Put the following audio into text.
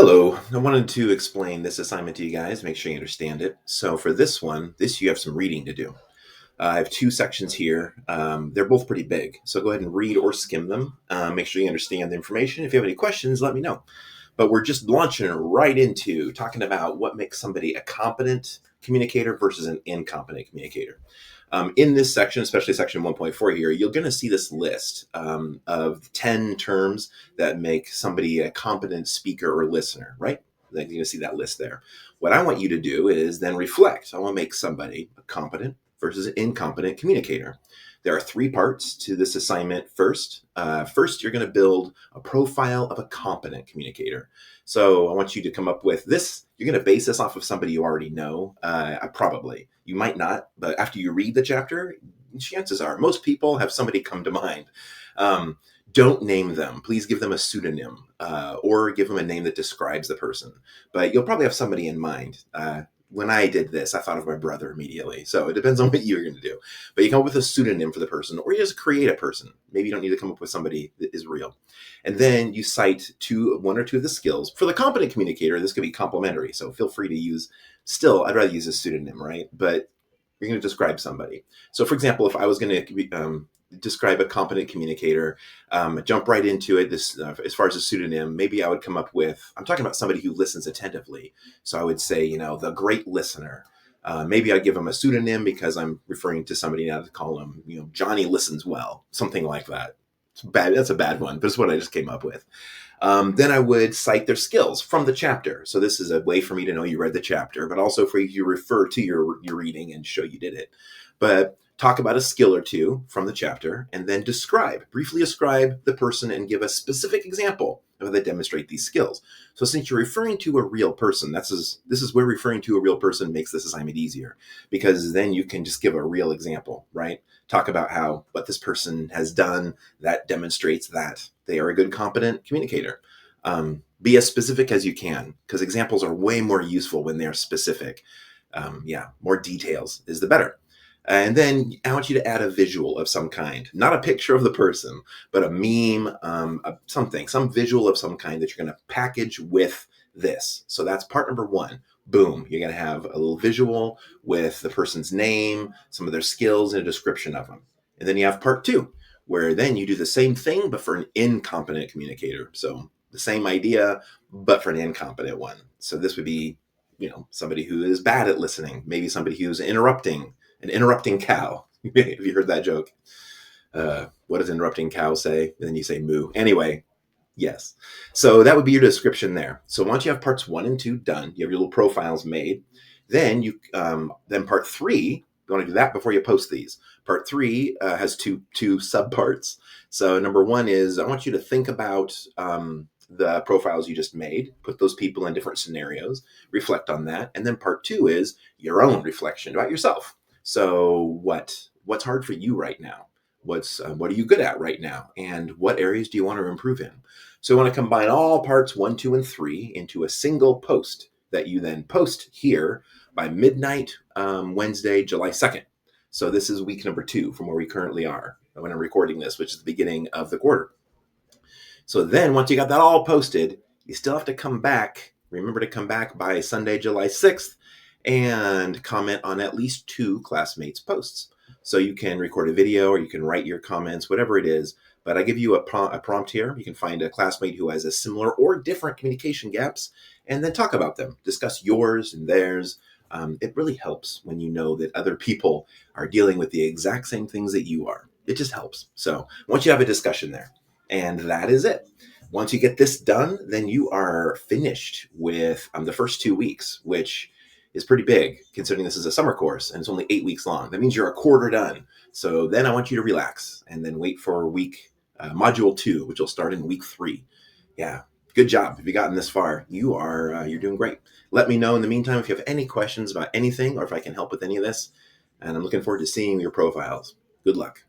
Hello. I wanted to explain this assignment to you guys, make sure you understand it. So for this one, you have some reading to do. I have two sections here. They're both pretty big. So go ahead and read or skim them. Make sure you understand the information. If you have any questions, let me know. But we're just launching right into talking about what makes somebody a competent communicator versus an incompetent communicator. In this section, especially section 1.4 here, you're going to see this list of 10 terms that make somebody a competent speaker or listener, right? Then you're going to see that list there. What I want you to do is then reflect. I want to make somebody a competent versus an incompetent communicator. There are three parts to this assignment. First, you're going to build a profile of a competent communicator. So I want you to come up with this. You're going to base this off of somebody you already know. Probably. You might not, but after you read the chapter, chances are most people have somebody come to mind. Don't name them. Please give them a pseudonym or give them a name that describes the person. But you'll probably have somebody in mind. When I did this, I thought of my brother immediately. So it depends on what you're going to do. But you come up with a pseudonym for the person, or you just create a person. Maybe you don't need to come up with somebody that is real. And then you cite one or two of the skills. For the competent communicator, this could be complimentary. So feel free to use, still, I'd rather use a pseudonym, right? But you're going to describe somebody. So for example, if I was going to describe a competent communicator, jump right into it. This, as far as a pseudonym, maybe I would come up with, I'm talking about somebody who listens attentively. So I would say, the great listener. Maybe I'd give them a pseudonym because I'm referring to somebody now to call them, Johnny listens well, something like that. It's bad. That's a bad one, but it's what I just came up with. Then I would cite their skills from the chapter. So this is a way for me to know you read the chapter, but also for you to refer to your reading and show you did it. But talk about a skill or two from the chapter, and then briefly describe the person and give a specific example of how they demonstrate these skills. So since you're referring to a real person, this is where referring to a real person makes this assignment easier, because then you can just give a real example, right? Talk about what this person has done that demonstrates that they are a good, competent communicator. Be as specific as you can, because examples are way more useful when they're specific. More details is the better. And then I want you to add a visual of some kind, not a picture of the person, but a meme, some visual of some kind that you're going to package with this. So that's part number one. Boom. You're going to have a little visual with the person's name, some of their skills, and a description of them. And then you have part two, where then you do the same thing, but for an incompetent communicator. So the same idea, but for an incompetent one. So this would be, somebody who is bad at listening, maybe somebody who's interrupting. An interrupting cow. Have you heard that joke? What does interrupting cow say? And then you say moo. Anyway, yes. So that would be your description there. So once you have parts 1 and 2 done, you have your little profiles made. Then then part 3, you want to do that before you post these. Part 3 has two subparts. So number 1 is I want you to think about the profiles you just made, put those people in different scenarios, reflect on that. And then part 2 is your own reflection about yourself. So what's hard for you right now? What are you good at right now? And what areas do you want to improve in? So we want to combine all parts 1, 2, and 3 into a single post that you then post here by midnight, Wednesday, July 2nd. So this is week number 2 from where we currently are when I'm recording this, which is the beginning of the quarter. So then once you got that all posted, you still have to come back. Remember to come back by Sunday, July 6th, and comment on at least 2 classmates' posts. So you can record a video or you can write your comments, whatever it is. But I give you a prompt here. You can find a classmate who has a similar or different communication gaps and then talk about them. Discuss yours and theirs. It really helps when you know that other people are dealing with the exact same things that you are. It just helps. So once you have a discussion there, and that is it. Once you get this done, then you are finished with the first 2 weeks, which is pretty big considering this is a summer course and it's only 8 weeks long. That means you're a quarter done. So then I want you to relax and then wait for module 2, which will start in week 3. Yeah, good job. If you've gotten this far, you're doing great. Let me know in the meantime if you have any questions about anything or if I can help with any of this. And I'm looking forward to seeing your profiles. Good luck.